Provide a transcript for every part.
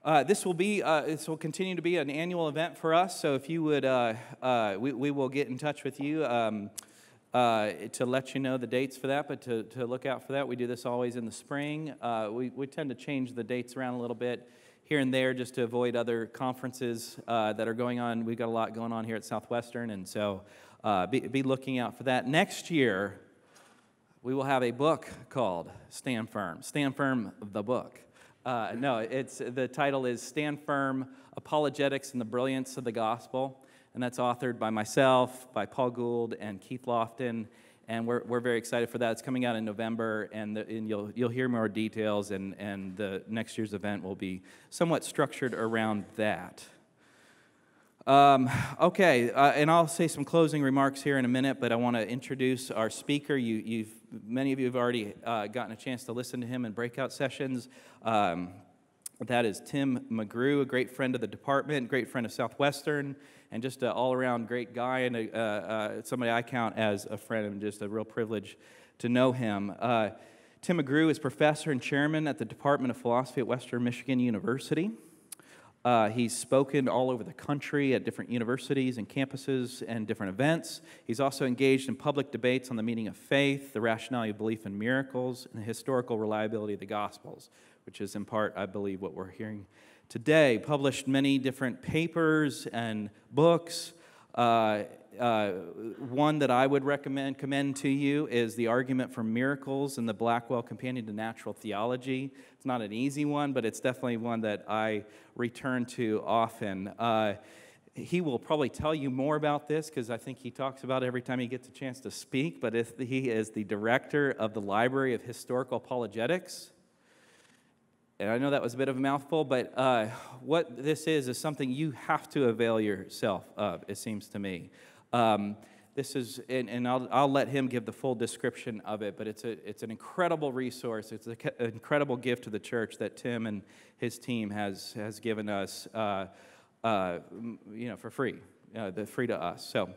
This will continue to be an annual event for us. So if you would, we will get in touch with you to let you know the dates for that. But to look out for that, we do this always in the spring. We tend to change the dates around a little bit here and there just to avoid other conferences that are going on. We've got a lot going on here at Southwestern, and so be looking out for that. Next year, we will have a book called Stand Firm. Stand Firm, the book. The title is Stand Firm, Apologetics and the Brilliance of the Gospel, and that's authored by myself, by Paul Gould, and Keith Lofton, and we're very excited for that. It's coming out in November, and you'll hear more details, and the next year's event will be somewhat structured around that. And I'll say some closing remarks here in a minute, but I want to introduce our speaker. Many of you have already gotten a chance to listen to him in breakout sessions. That is Tim McGrew, a great friend of the department, great friend of Southwestern, and just an all-around great guy, and somebody I count as a friend, and just a real privilege to know him. Tim McGrew is professor and chairman at the Department of Philosophy at Western Michigan University. He's spoken all over the country at different universities and campuses and different events. He's also engaged in public debates on the meaning of faith, the rationality of belief in miracles, and the historical reliability of the Gospels, which is in part, I believe, what we're hearing today. Published many different papers and books. One that I would commend to you is The Argument for Miracles in the Blackwell Companion to Natural Theology. It's not an easy one, but it's definitely one that I return to often. He will probably tell you more about this because I think he talks about it every time he gets a chance to speak, but he is the director of the Library of Historical Apologetics. And I know that was a bit of a mouthful, but what this is something you have to avail yourself of, it seems to me. This is, and I'll let him give the full description of it, but it's an incredible resource. It's an incredible gift to the church that Tim and his team has given us, for free, free to us. So,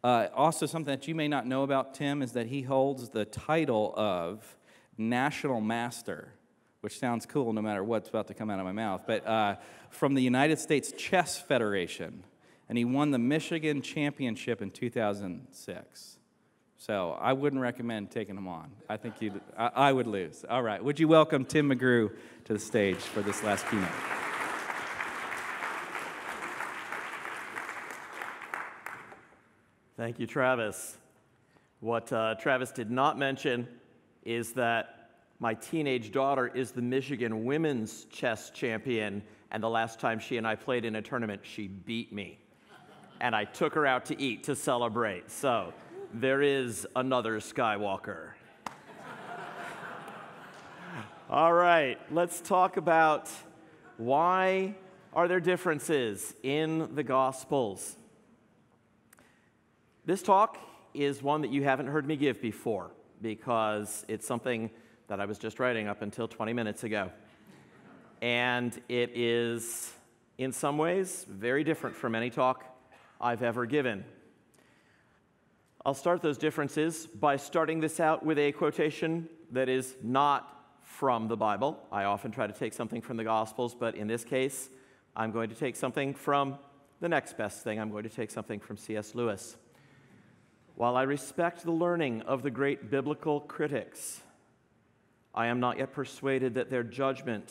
also something that you may not know about Tim is that he holds the title of National Master, which sounds cool no matter what's about to come out of my mouth, but from the United States Chess Federation. And he won the Michigan Championship in 2006. So I wouldn't recommend taking him on. I think I would lose. All right, would you welcome Tim McGrew to the stage for this last keynote? Thank you, Travis. What Travis did not mention is that my teenage daughter is the Michigan women's chess champion, and the last time she and I played in a tournament, she beat me. And I took her out to eat to celebrate. So there is another Skywalker. All right, let's talk about why are there differences in the Gospels. This talk is one that you haven't heard me give before because it's something that I was just writing up until 20 minutes ago. And it is, in some ways, very different from any talk I've ever given. I'll start those differences by starting this out with a quotation that is not from the Bible. I often try to take something from the Gospels, but in this case, I'm going to take something from the next best thing. I'm going to take something from C.S. Lewis. While I respect the learning of the great biblical critics, I am not yet persuaded that their judgment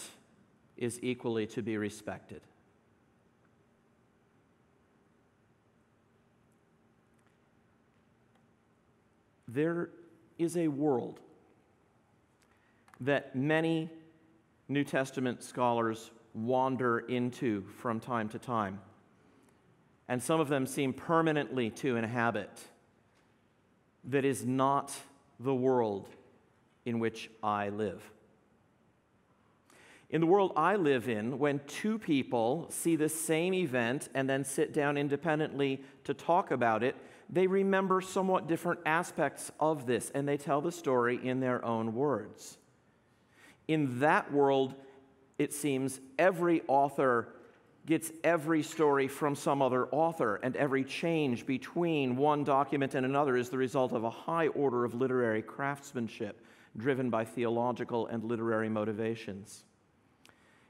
is equally to be respected. There is a world that many New Testament scholars wander into from time to time, and some of them seem permanently to inhabit, that is not the world in which I live. In the world I live in, when two people see the same event and then sit down independently to talk about it, they remember somewhat different aspects of this, and they tell the story in their own words. In that world, it seems every author gets every story from some other author, and every change between one document and another is the result of a high order of literary craftsmanship driven by theological and literary motivations.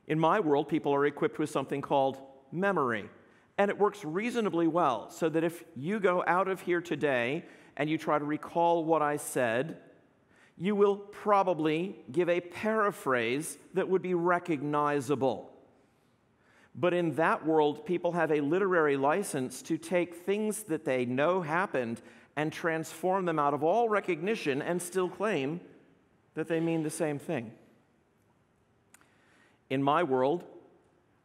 In my world, people are equipped with something called memory, and it works reasonably well, so that if you go out of here today and you try to recall what I said, you will probably give a paraphrase that would be recognizable. But in that world, people have a literary license to take things that they know happened and transform them out of all recognition and still claim that they mean the same thing. In my world,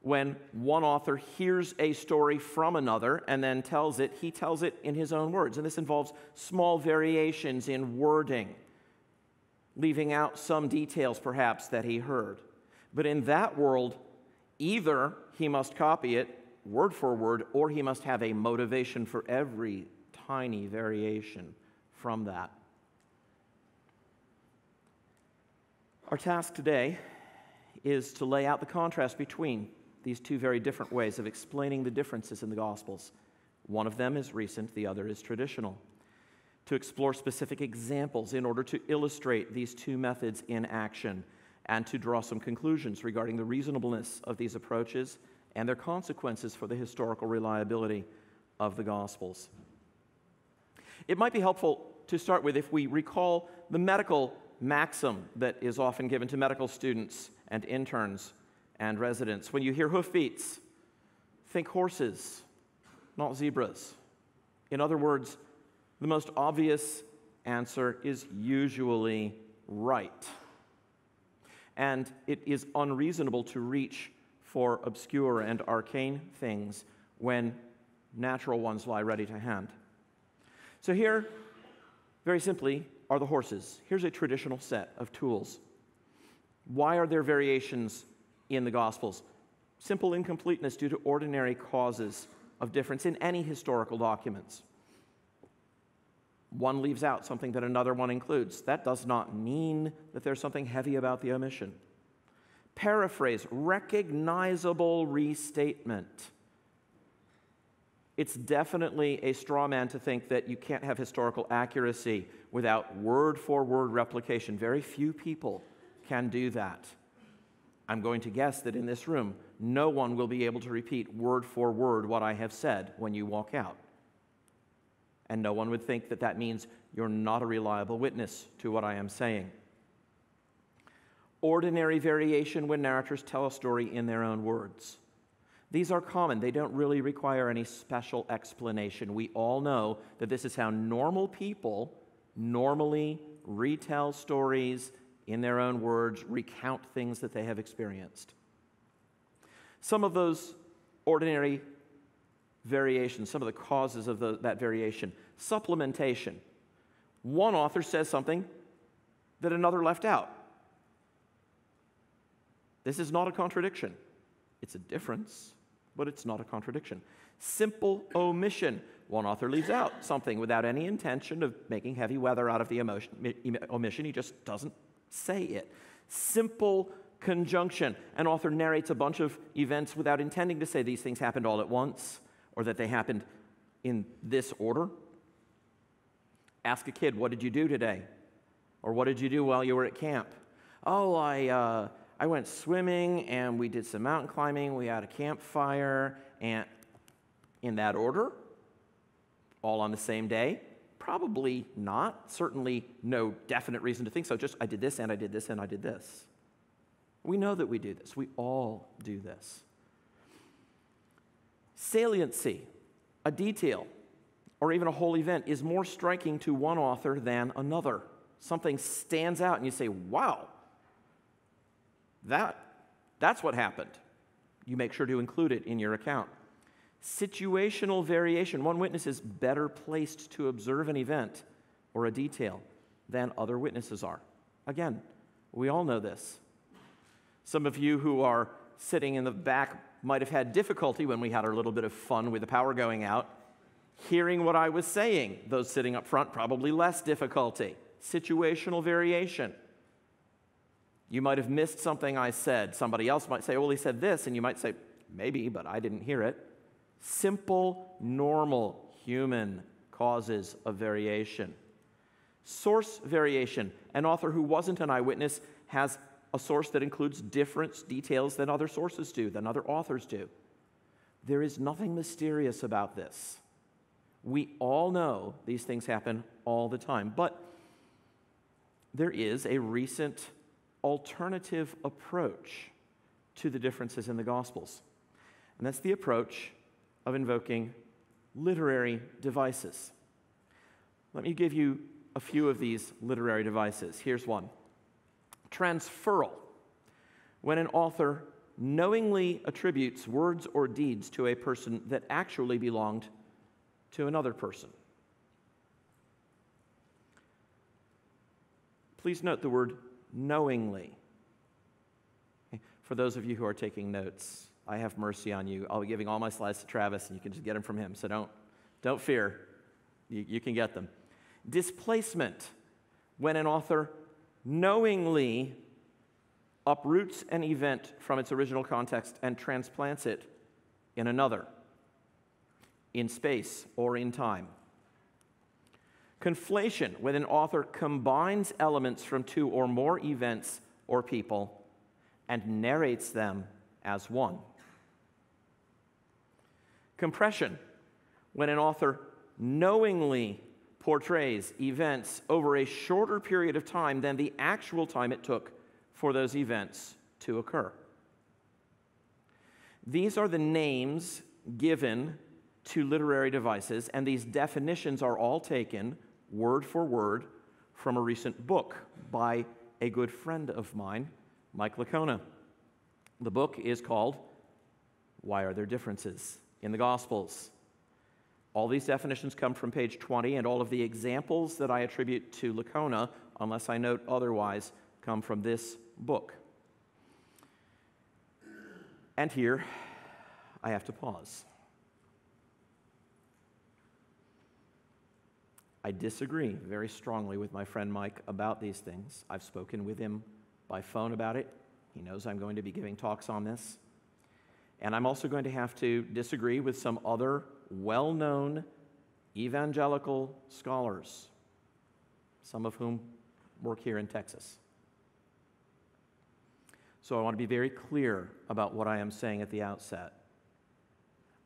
when one author hears a story from another and then tells it, he tells it in his own words. And this involves small variations in wording, leaving out some details perhaps that he heard. But in that world, either he must copy it word for word, or he must have a motivation for every tiny variation from that. Our task today is to lay out the contrast between these two very different ways of explaining the differences in the Gospels. One of them is recent, the other is traditional. To explore specific examples in order to illustrate these two methods in action, and to draw some conclusions regarding the reasonableness of these approaches and their consequences for the historical reliability of the Gospels. It might be helpful to start with if we recall the medical maxim that is often given to medical students and interns and residents. When you hear hoofbeats, think horses, not zebras. In other words, the most obvious answer is usually right. And it is unreasonable to reach for obscure and arcane things when natural ones lie ready to hand. So here, very simply, are the horses. Here's a traditional set of tools. Why are there variations in the Gospels? Simple incompleteness due to ordinary causes of difference in any historical documents. One leaves out something that another one includes. That does not mean that there's something heavy about the omission. Paraphrase, recognizable restatement. It's definitely a straw man to think that you can't have historical accuracy without word-for-word replication. Very few people can do that. I'm going to guess that in this room, no one will be able to repeat word for word what I have said when you walk out. And no one would think that that means you're not a reliable witness to what I am saying. Ordinary variation when narrators tell a story in their own words. These are common. They don't really require any special explanation. We all know that this is how normal people normally retell stories in their own words, recount things that they have experienced. Some of those ordinary variations, some of the causes of that variation. Supplementation. One author says something that another left out. This is not a contradiction. It's a difference, but it's not a contradiction. Simple omission. One author leaves out something without any intention of making heavy weather out of the omission. He just doesn't say it. Simple conjunction. An author narrates a bunch of events without intending to say these things happened all at once, or that they happened in this order. Ask a kid, what did you do today? Or what did you do while you were at camp? Oh, I went swimming, and we did some mountain climbing, we had a campfire, and in that order? All on the same day? Probably not. Certainly no definite reason to think so. Just I did this, and I did this, and I did this. We know that we do this. We all do this. Saliency, a detail, or even a whole event is more striking to one author than another. Something stands out and you say, wow, that's what happened. You make sure to include it in your account. Situational variation. One witness is better placed to observe an event or a detail than other witnesses are. Again, we all know this. Some of you who are sitting in the back might have had difficulty when we had our little bit of fun with the power going out, hearing what I was saying. Those sitting up front, probably less difficulty. Situational variation. You might have missed something I said. Somebody else might say, well, he said this, and you might say, maybe, but I didn't hear it. Simple, normal, human causes of variation. Source variation. An author who wasn't an eyewitness has a source that includes different details than other sources do, than other authors do. There is nothing mysterious about this. We all know these things happen all the time, but there is a recent alternative approach to the differences in the Gospels, and that's the approach of invoking literary devices. Let me give you a few of these literary devices. Here's one. Transferal, when an author knowingly attributes words or deeds to a person that actually belonged to another person. Please note the word knowingly. For those of you who are taking notes, I have mercy on you. I'll be giving all my slides to Travis, and you can just get them from him, so don't fear. You can get them. Displacement, when an author knowingly uproots an event from its original context and transplants it in another, in space or in time. Conflation, when an author combines elements from two or more events or people and narrates them as one. Compression, when an author knowingly portrays events over a shorter period of time than the actual time it took for those events to occur. These are the names given to literary devices, and these definitions are all taken word for word from a recent book by a good friend of mine, Mike Licona. The book is called Why Are There Differences in the Gospels? All these definitions come from page 20, and all of the examples that I attribute to Licona, unless I note otherwise, come from this book. And here, I have to pause. I disagree very strongly with my friend Mike about these things. I've spoken with him by phone about it. He knows I'm going to be giving talks on this. And I'm also going to have to disagree with some other well-known evangelical scholars, some of whom work here in Texas. So I want to be very clear about what I am saying at the outset.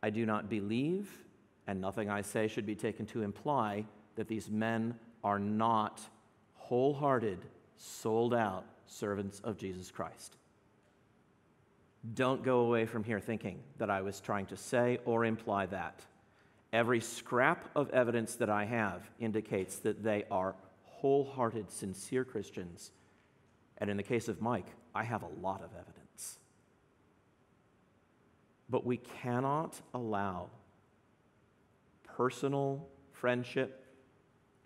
I do not believe, and nothing I say should be taken to imply, that these men are not wholehearted, sold-out servants of Jesus Christ. Don't go away from here thinking that I was trying to say or imply that. Every scrap of evidence that I have indicates that they are wholehearted, sincere Christians. And in the case of Mike, I have a lot of evidence. But we cannot allow personal friendship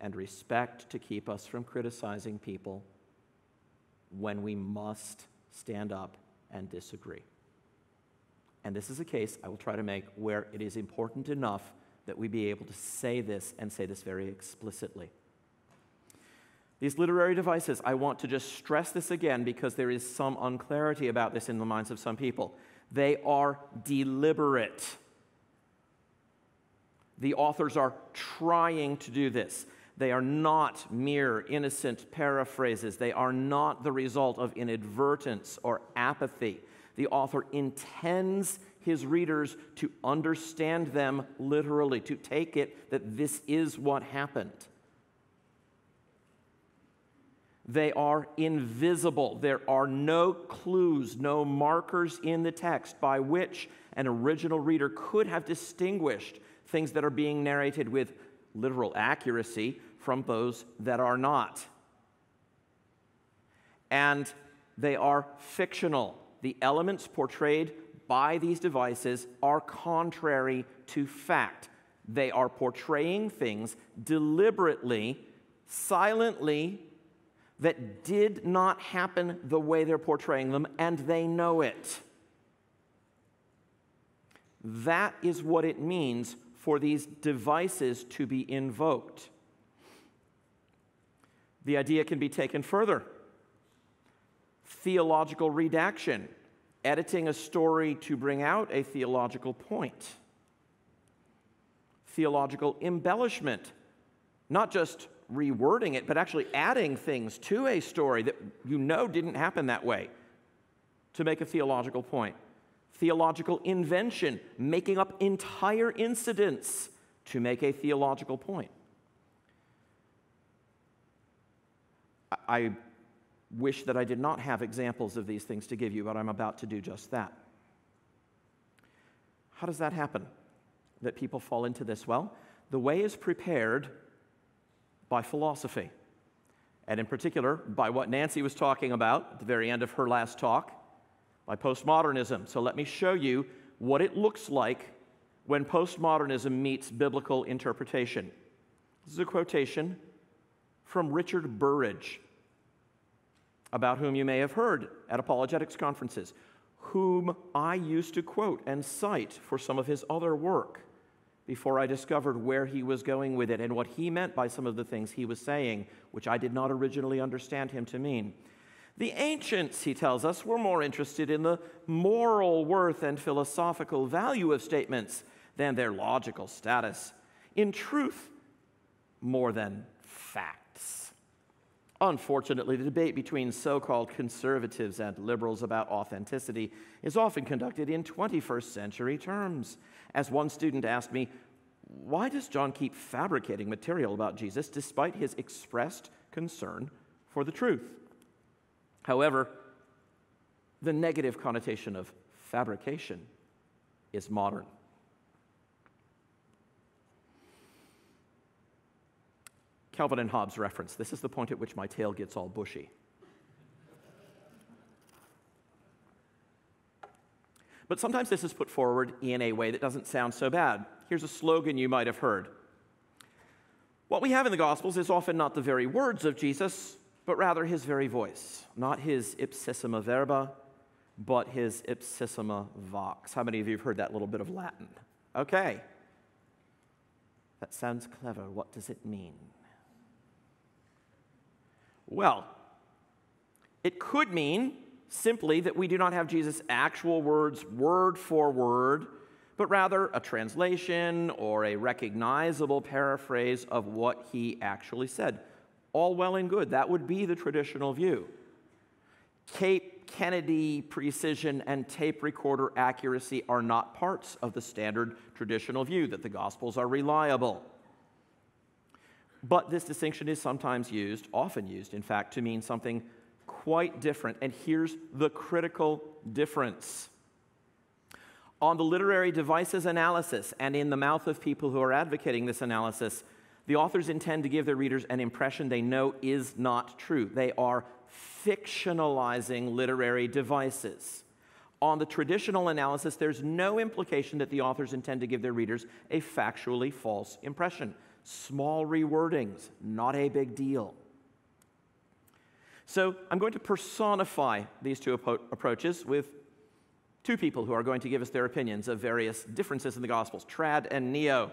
and respect to keep us from criticizing people when we must stand up and disagree. And this is a case I will try to make where it is important enough that we be able to say this and say this very explicitly. These literary devices, I want to just stress this again because there is some unclarity about this in the minds of some people. They are deliberate. The authors are trying to do this. They are not mere innocent paraphrases. They are not the result of inadvertence or apathy. The author intends his readers to understand them literally, to take it that this is what happened. They are invisible. There are no clues, no markers in the text by which an original reader could have distinguished things that are being narrated with literal accuracy from those that are not. And they are fictional. The elements portrayed by these devices are contrary to fact. They are portraying things deliberately, silently, that did not happen the way they're portraying them, and they know it. That is what it means for these devices to be invoked. The idea can be taken further. Theological redaction, editing a story to bring out a theological point. Theological embellishment, not just rewording it, but actually adding things to a story that you know didn't happen that way to make a theological point. Theological invention, making up entire incidents to make a theological point. I wish that I did not have examples of these things to give you, but I'm about to do just that. How does that happen, that people fall into this? Well, the way is prepared by philosophy, and in particular, by what Nancy was talking about at the very end of her last talk, by postmodernism. So let me show you what it looks like when postmodernism meets biblical interpretation. This is a quotation from Richard Burridge, about whom you may have heard at apologetics conferences, whom I used to quote and cite for some of his other work before I discovered where he was going with it and what he meant by some of the things he was saying, which I did not originally understand him to mean. The ancients, he tells us, were more interested in the moral worth and philosophical value of statements than their logical status. In truth, more than facts. Unfortunately, the debate between so-called conservatives and liberals about authenticity is often conducted in 21st century terms. As one student asked me, why does John keep fabricating material about Jesus despite his expressed concern for the truth? However, the negative connotation of fabrication is modern. Calvin and Hobbes reference. This is the point at which my tail gets all bushy. But sometimes this is put forward in a way that doesn't sound so bad. Here's a slogan you might have heard. What we have in the Gospels is often not the very words of Jesus, but rather his very voice. Not his ipsissima verba, but his ipsissima vox. How many of you have heard that little bit of Latin? Okay. That sounds clever. What does it mean? Well, it could mean simply that we do not have Jesus' actual words word for word, but rather a translation or a recognizable paraphrase of what he actually said. All well and good. That would be the traditional view. Cape Kennedy precision and tape recorder accuracy are not parts of the standard traditional view, that the Gospels are reliable. But this distinction is sometimes used, often used, in fact, to mean something quite different. And here's the critical difference. On the literary devices analysis, and in the mouth of people who are advocating this analysis, the authors intend to give their readers an impression they know is not true. They are fictionalizing literary devices. On the traditional analysis, there's no implication that the authors intend to give their readers a factually false impression. Small rewordings, not a big deal. So I'm going to personify these two approaches with two people who are going to give us their opinions of various differences in the Gospels, Trad and Neo.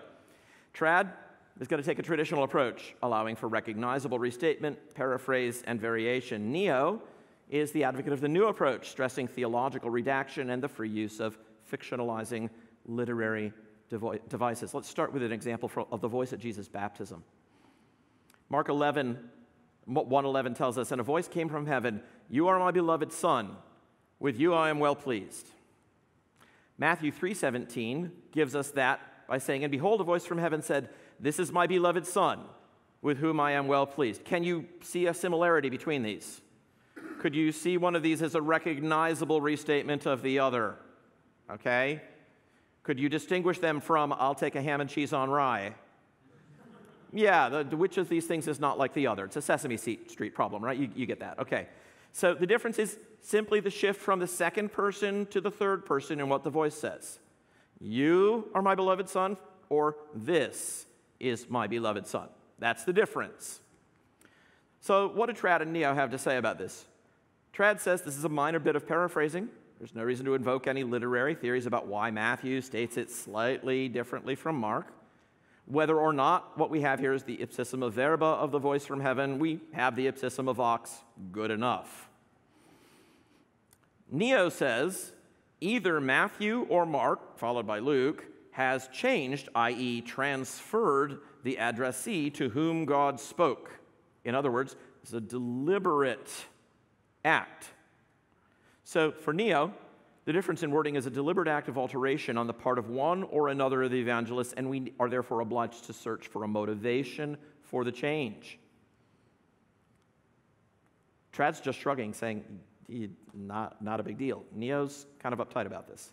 Trad is going to take a traditional approach, allowing for recognizable restatement, paraphrase, and variation. Neo is the advocate of the new approach, stressing theological redaction and the free use of fictionalizing literary devices. Let's start with an example of the voice at Jesus' baptism. Mark 1:11 tells us, "And a voice came from heaven, 'You are my beloved Son, with you I am well pleased.'" Matthew 3:17 gives us that by saying, "And behold, a voice from heaven said, 'This is my beloved Son, with whom I am well pleased.'" Can you see a similarity between these? Could you see one of these as a recognizable restatement of the other? Okay? Could you distinguish them from, "I'll take a ham and cheese on rye"? Yeah, which of these things is not like the other? It's a Sesame Street problem, right? You get that. Okay. So the difference is simply the shift from the second person to the third person in what the voice says. "You are my beloved Son," or "This is my beloved Son." That's the difference. So what do Trad and Neo have to say about this? Trad says this is a minor bit of paraphrasing. There's no reason to invoke any literary theories about why Matthew states it slightly differently from Mark. Whether or not what we have here is the ipsissima verba of the voice from heaven, we have the ipsissima vox, good enough. Neo says either Matthew or Mark, followed by Luke, has changed, i.e. transferred the addressee to whom God spoke. In other words, it's a deliberate act. So for Neo, the difference in wording is a deliberate act of alteration on the part of one or another of the evangelists, and we are therefore obliged to search for a motivation for the change. Trad's just shrugging, saying, not a big deal. Neo's kind of uptight about this.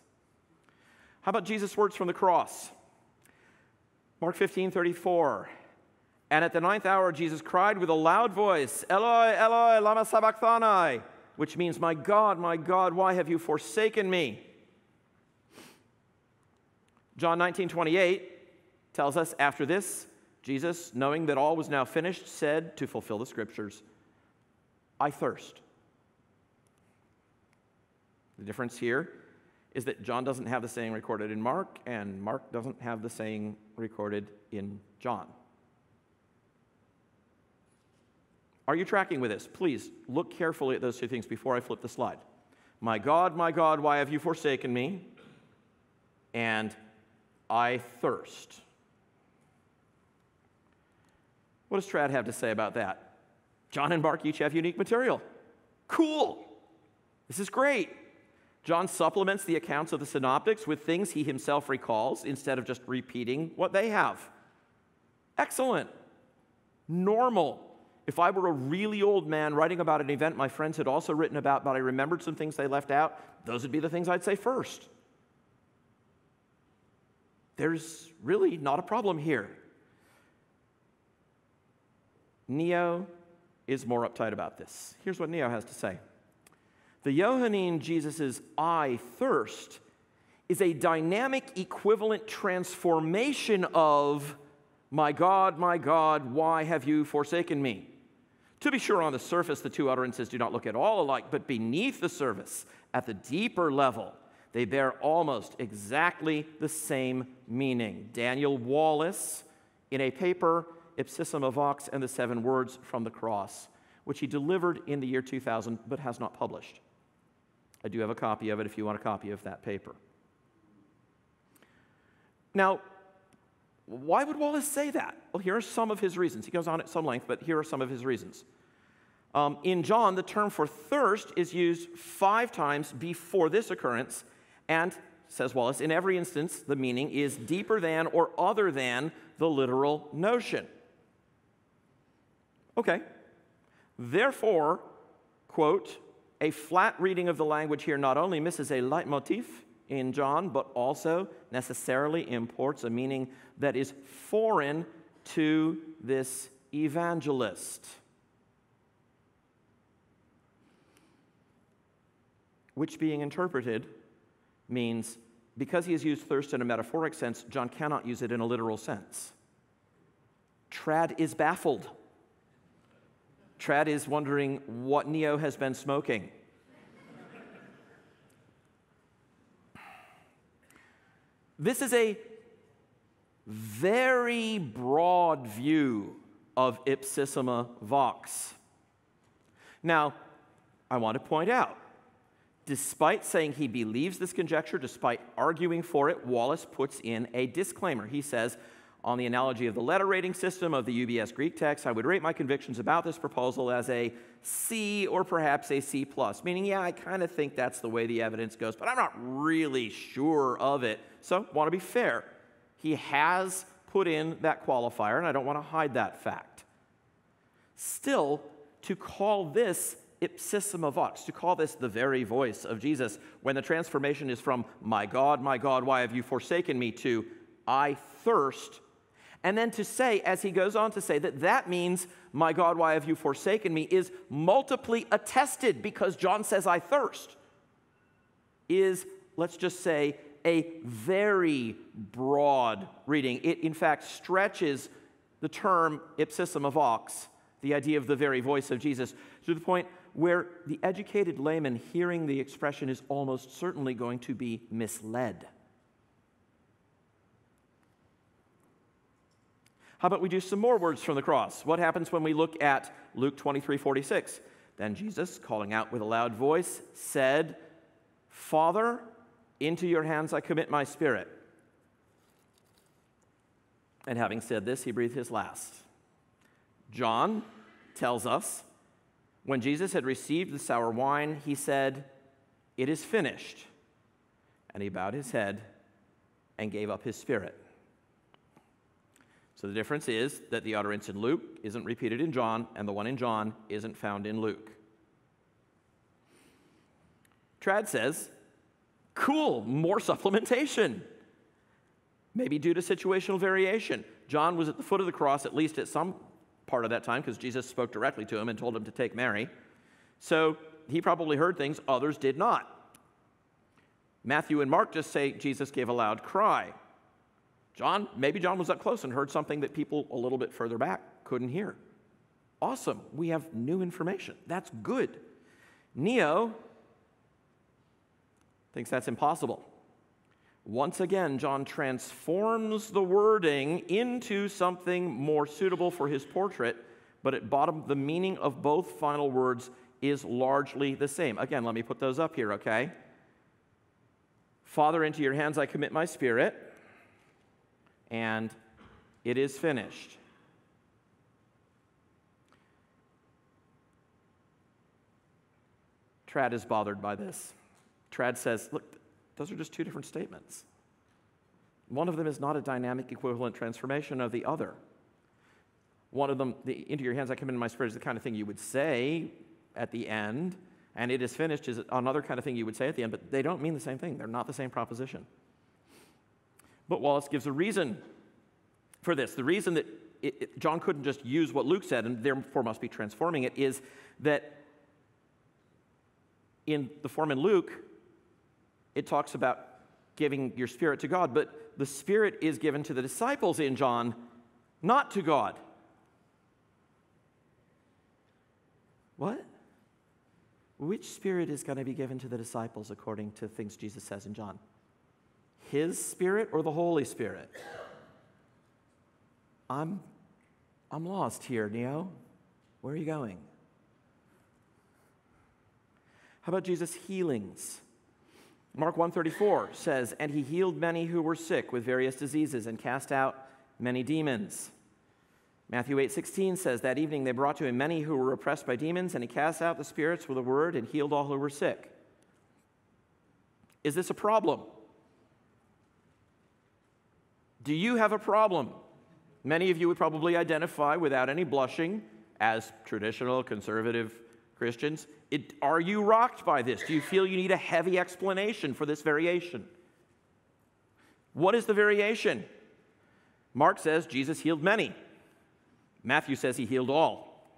How about Jesus' words from the cross? Mark 15:34. And at the 9th hour, Jesus cried with a loud voice, Eloi, Eloi, lama sabachthani, which means, my God, why have you forsaken me? John 19:28 tells us, after this, Jesus, knowing that all was now finished, said, to fulfill the scriptures, I thirst. The difference here is that John doesn't have the saying recorded in Mark, and Mark doesn't have the saying recorded in John. Are you tracking with this? Please look carefully at those two things before I flip the slide. My God, why have you forsaken me? And I thirst. What does Trad have to say about that? John and Mark each have unique material. Cool. This is great. John supplements the accounts of the synoptics with things he himself recalls instead of just repeating what they have. Excellent. Normal. If I were a really old man writing about an event my friends had also written about, but I remembered some things they left out, those would be the things I'd say first. There's really not a problem here. Neo is more uptight about this. Here's what Neo has to say. The Johannine Jesus' I thirst is a dynamic equivalent transformation of my God, why have you forsaken me? To be sure, on the surface, the two utterances do not look at all alike, but beneath the surface, at the deeper level, they bear almost exactly the same meaning. Daniel Wallace, in a paper, Ipsissima Vox and the 7 Words from the Cross, which he delivered in the year 2000, but has not published. I do have a copy of it if you want a copy of that paper. Now, why would Wallace say that? Well, here are some of his reasons. He goes on at some length, but here are some of his reasons. In John, the term for thirst is used 5 times before this occurrence, and, says Wallace, in every instance, the meaning is deeper than or other than the literal notion. Okay. Therefore, quote, a flat reading of the language here not only misses a leitmotif in John, but also necessarily imports a meaning that is foreign to this evangelist. Which, being interpreted, means because he has used thirst in a metaphoric sense, John cannot use it in a literal sense. Trad is baffled. Trad is wondering what Neo has been smoking. This is a very broad view of Ipsissima Vox. Now, I want to point out, despite saying he believes this conjecture, despite arguing for it, Wallace puts in a disclaimer. He says, on the analogy of the letter rating system of the UBS Greek text, I would rate my convictions about this proposal as a C or perhaps a C+, meaning, yeah, I kind of think that's the way the evidence goes, but I'm not really sure of it. So, want to be fair. He has put in that qualifier, and I don't want to hide that fact. Still, to call this Ipsissima Vox, to call this the very voice of Jesus, when the transformation is from my God, why have you forsaken me, to I thirst, and then to say, as he goes on to say, that that means, my God, why have you forsaken me, is multiply attested because John says I thirst, is, let's just say, a very broad reading. It, in fact, stretches the term Ipsissima Vox, the idea of the very voice of Jesus, to the point where the educated layman hearing the expression is almost certainly going to be misled. How about we do some more words from the cross? What happens when we look at Luke 23:46? Then Jesus, calling out with a loud voice, said, Father, into your hands I commit my spirit. And having said this, he breathed his last. John tells us, when Jesus had received the sour wine, he said, "It is finished." And he bowed his head and gave up his spirit. So the difference is that the utterance in Luke isn't repeated in John, and the one in John isn't found in Luke. Trad says, cool, more supplementation. Maybe due to situational variation. John was at the foot of the cross, at least at some part of that time, because Jesus spoke directly to him and told him to take Mary. So he probably heard things others did not. Matthew and Mark just say Jesus gave a loud cry. Maybe John was up close and heard something that people a little bit further back couldn't hear. Awesome. We have new information. That's good. Neo thinks that's impossible. Once again, John transforms the wording into something more suitable for his portrait, but at bottom, the meaning of both final words is largely the same. Again, let me put those up here, okay? Father, into your hands I commit my spirit, and it is finished. Trad is bothered by this. Trad says, look, those are just two different statements. One of them is not a dynamic equivalent transformation of the other. One of them, into your hands I commit my spirit, is the kind of thing you would say at the end, and it is finished is another kind of thing you would say at the end, but they don't mean the same thing. They're not the same proposition. But Wallace gives a reason for this. The reason that John couldn't just use what Luke said and therefore must be transforming it is that in the form in Luke, it talks about giving your spirit to God, but the Spirit is given to the disciples in John, not to God. What? Which Spirit is going to be given to the disciples according to things Jesus says in John? His Spirit or the Holy Spirit? I'm lost here, Neo. Where are you going? How about Jesus' healings? Mark 1:34 says, "And he healed many who were sick with various diseases and cast out many demons." Matthew 8:16 says, "That evening they brought to him many who were oppressed by demons, and he cast out the spirits with a word and healed all who were sick." Is this a problem? Do you have a problem? Many of you would probably identify without any blushing as traditional conservative Christians. Are you rocked by this? Do you feel you need a heavy explanation for this variation? What is the variation? Mark says Jesus healed many. Matthew says he healed all.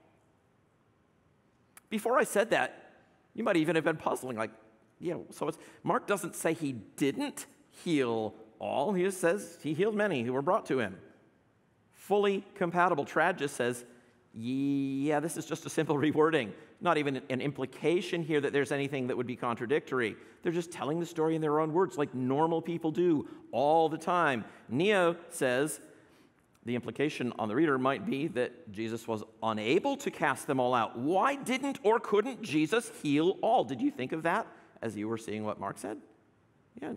Before I said that, you might even have been puzzling, like, Mark doesn't say he didn't heal all. He just says he healed many who were brought to him. Fully compatible. Trad just says, this is just a simple rewording. Not even an implication here that there's anything that would be contradictory. They're just telling the story in their own words like normal people do all the time. Neo says the implication on the reader might be that Jesus was unable to cast them all out. Why didn't or couldn't Jesus heal all? Did you think of that as you were seeing what Mark said?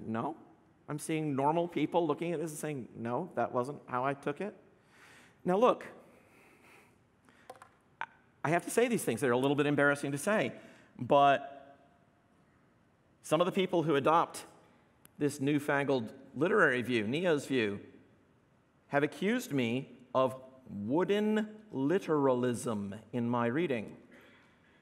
No. I'm seeing normal people looking at this and saying, no, that wasn't how I took it. Now look, I have to say these things. They're a little bit embarrassing to say, but some of the people who adopt this newfangled literary view, Neo's view, have accused me of wooden literalism in my reading.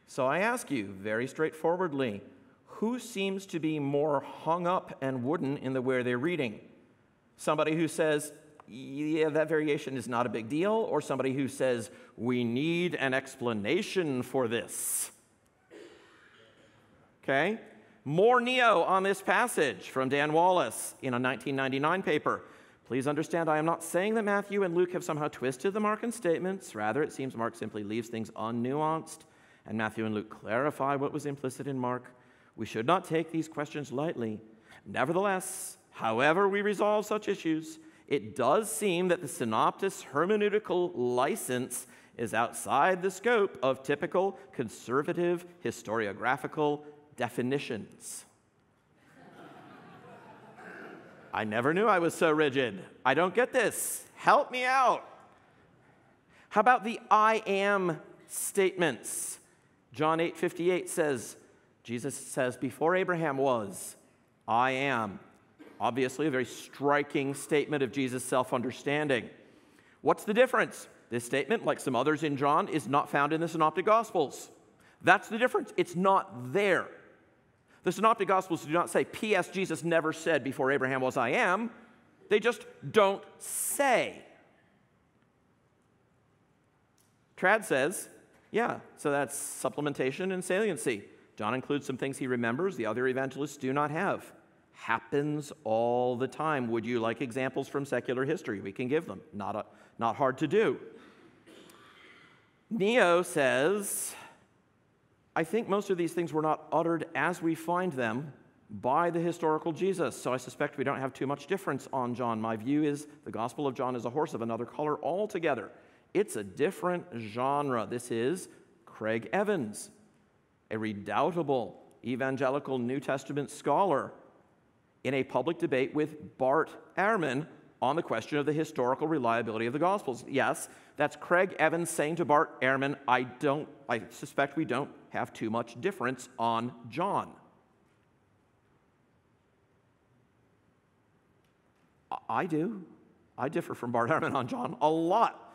So I ask you very straightforwardly, who seems to be more hung up and wooden in the way they're reading? Somebody who says, that variation is not a big deal, or somebody who says, we need an explanation for this? Okay? More Neo on this passage from Dan Wallace in a 1999 paper. Please understand, I am not saying that Matthew and Luke have somehow twisted the Markan statements. Rather, it seems Mark simply leaves things unnuanced, and Matthew and Luke clarify what was implicit in Mark. We should not take these questions lightly. Nevertheless, however we resolve such issues, it does seem that the synoptist's hermeneutical license is outside the scope of typical conservative historiographical definitions. I never knew I was so rigid. I don't get this. Help me out. How about the I am statements? John 8:58 says, Jesus says, before Abraham was, I am. Obviously, a very striking statement of Jesus' self-understanding. What's the difference? This statement, like some others in John, is not found in the Synoptic Gospels. That's the difference. It's not there. The Synoptic Gospels do not say, P.S. Jesus never said before Abraham was, I am. They just don't say. Trad says, yeah, so that's supplementation and saliency. John includes some things he remembers the other evangelists do not have. Happens all the time. Would you like examples from secular history? We can give them. Not hard to do. Neo says, I think most of these things were not uttered as we find them by the historical Jesus, so I suspect we don't have too much difference on John. My view is the Gospel of John is a horse of another color altogether. It's a different genre. This is Craig Evans, a redoubtable evangelical New Testament scholar, in a public debate with Bart Ehrman on the question of the historical reliability of the Gospels. Yes, that's Craig Evans saying to Bart Ehrman, I suspect we don't have too much difference on John. I do. I differ from Bart Ehrman on John a lot.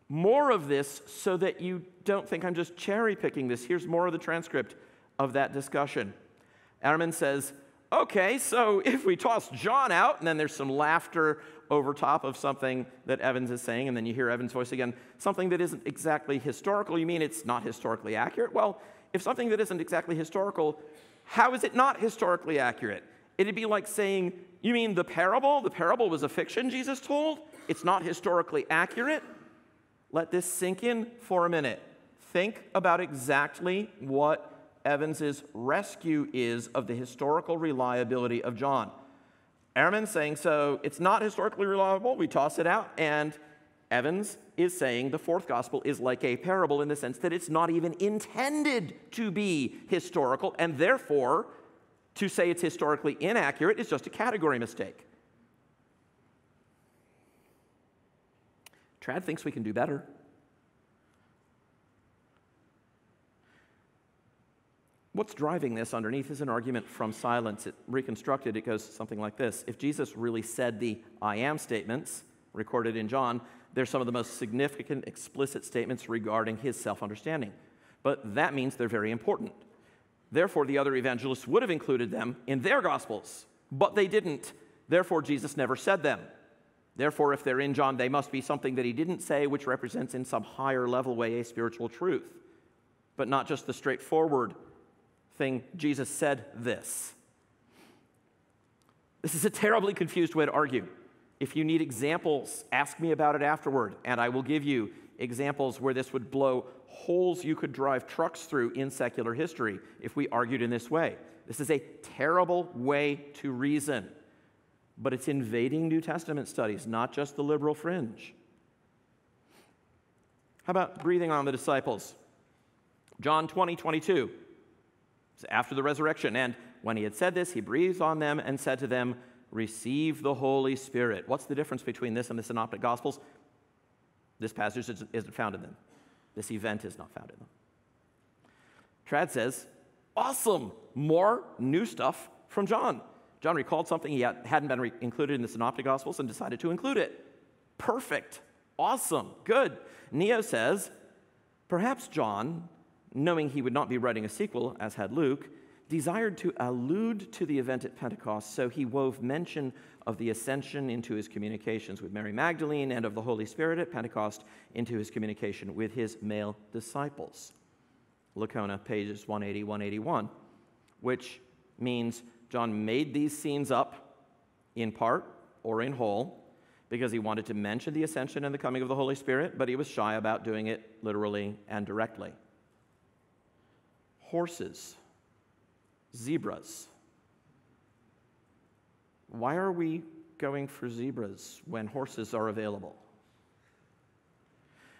More of this so that you don't think I'm just cherry-picking this. Here's more of the transcript of that discussion. Ehrman says, okay, so if we toss John out, and then there's some laughter over top of something that Evans is saying, and then you hear Evans' voice again, something that isn't exactly historical, you mean it's not historically accurate? Well, if something that isn't exactly historical, how is it not historically accurate? It'd be like saying, you mean the parable? The parable was a fiction Jesus told? It's not historically accurate? Let this sink in for a minute. Think about exactly what Evans's rescue is of the historical reliability of John. Ehrman's saying, so it's not historically reliable, we toss it out, and Evans is saying the fourth gospel is like a parable in the sense that it's not even intended to be historical, and therefore, to say it's historically inaccurate is just a category mistake. Trad thinks we can do better. What's driving this underneath is an argument from silence. Reconstructed, it goes something like this. If Jesus really said the I am statements recorded in John, they're some of the most significant explicit statements regarding his self-understanding. But that means they're very important. Therefore, the other evangelists would have included them in their gospels, but they didn't. Therefore, Jesus never said them. Therefore, if they're in John, they must be something that he didn't say, which represents in some higher level way a spiritual truth, but not just the straightforward thing, Jesus said this. This is a terribly confused way to argue. If you need examples, ask me about it afterward, and I will give you examples where this would blow holes you could drive trucks through in secular history if we argued in this way. This is a terrible way to reason, but it's invading New Testament studies, not just the liberal fringe. How about breathing on the disciples? John 20:22. After the resurrection, and when he had said this, he breathed on them and said to them, receive the Holy Spirit. What's the difference between this and the Synoptic Gospels? This passage isn't found in them. This event is not found in them. Trad says, awesome, more new stuff from John. John recalled something he hadn't been included in the Synoptic Gospels and decided to include it. Perfect, awesome, good. Neo says, perhaps John, knowing he would not be writing a sequel, as had Luke, desired to allude to the event at Pentecost, so he wove mention of the ascension into his communications with Mary Magdalene and of the Holy Spirit at Pentecost into his communication with his male disciples. Lacona, pages 180, 181, which means John made these scenes up in part or in whole because he wanted to mention the ascension and the coming of the Holy Spirit, but he was shy about doing it literally and directly. Horses, zebras. Why are we going for zebras when horses are available?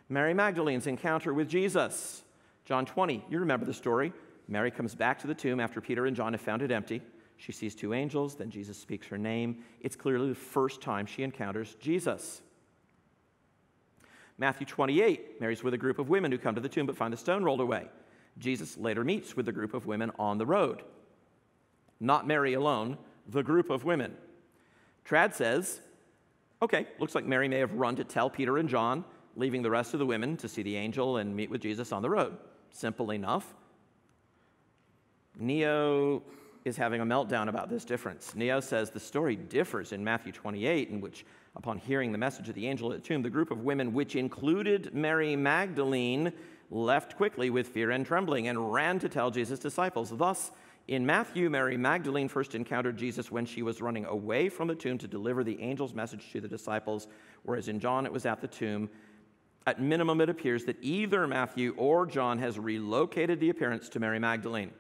Mary Magdalene's encounter with Jesus. John 20, you remember the story. Mary comes back to the tomb after Peter and John have found it empty. She sees two angels, then Jesus speaks her name. It's clearly the first time she encounters Jesus. Matthew 28, Mary's with a group of women who come to the tomb but find the stone rolled away. Jesus later meets with a group of women on the road. Not Mary alone, the group of women. Trad says, okay, looks like Mary may have run to tell Peter and John, leaving the rest of the women to see the angel and meet with Jesus on the road. Simple enough. Neo is having a meltdown about this difference. Neo says the story differs in Matthew 28, in which, upon hearing the message of the angel at the tomb, the group of women, which included Mary Magdalene, left quickly with fear and trembling and ran to tell Jesus' disciples. Thus, in Matthew, Mary Magdalene first encountered Jesus when she was running away from the tomb to deliver the angel's message to the disciples, whereas in John it was at the tomb. At minimum, it appears that either Matthew or John has relocated the appearance to Mary Magdalene.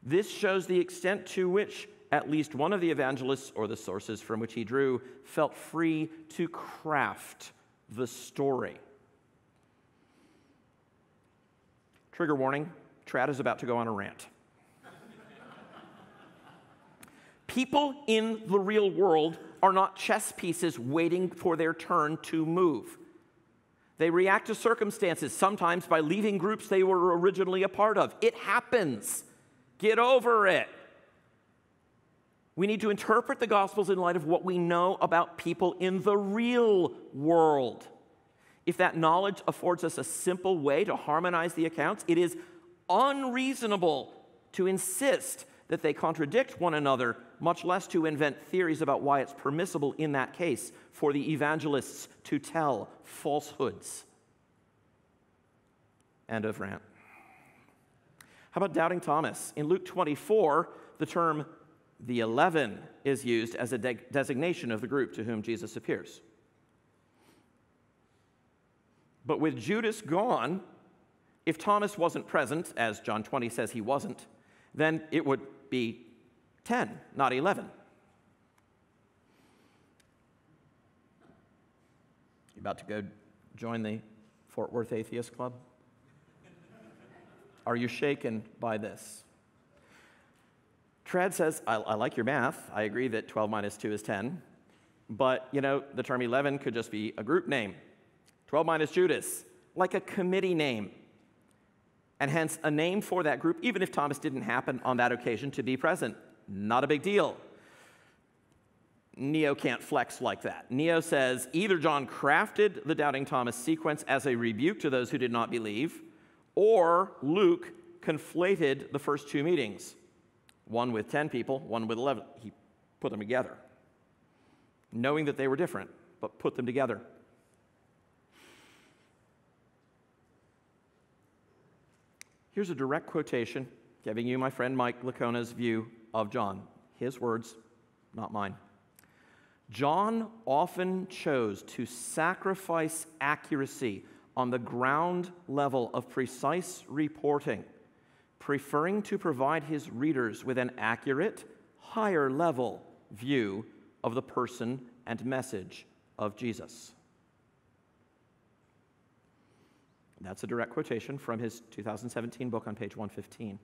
This shows the extent to which at least one of the evangelists, or the sources from which he drew, felt free to craft the story. Trigger warning, Trad is about to go on a rant. People in the real world are not chess pieces waiting for their turn to move. They react to circumstances, sometimes by leaving groups they were originally a part of. It happens. Get over it. We need to interpret the Gospels in light of what we know about people in the real world. If that knowledge affords us a simple way to harmonize the accounts, it is unreasonable to insist that they contradict one another, much less to invent theories about why it's permissible in that case for the evangelists to tell falsehoods. End of rant. How about doubting Thomas? In Luke 24, the term the 11 is used as a designation of the group to whom Jesus appears. But with Judas gone, if Thomas wasn't present, as John 20 says he wasn't, then it would be 10, not 11. You about to go join the Fort Worth Atheist Club? Are you shaken by this? Trad says, I like your math. I agree that 12 minus 2 is 10. But, the term 11 could just be a group name. 12 minus Judas, like a committee name. And hence, a name for that group, even if Thomas didn't happen on that occasion to be present. Not a big deal. Neo can't flex like that. Neo says, either John crafted the doubting Thomas sequence as a rebuke to those who did not believe, or Luke conflated the first two meetings, one with 10 people, one with 11. He put them together, knowing that they were different, but put them together. Here's a direct quotation giving you my friend Mike Lacona's view of John. His words, not mine. John often chose to sacrifice accuracy on the ground level of precise reporting, preferring to provide his readers with an accurate, higher level view of the person and message of Jesus. That's a direct quotation from his 2017 book on page 115.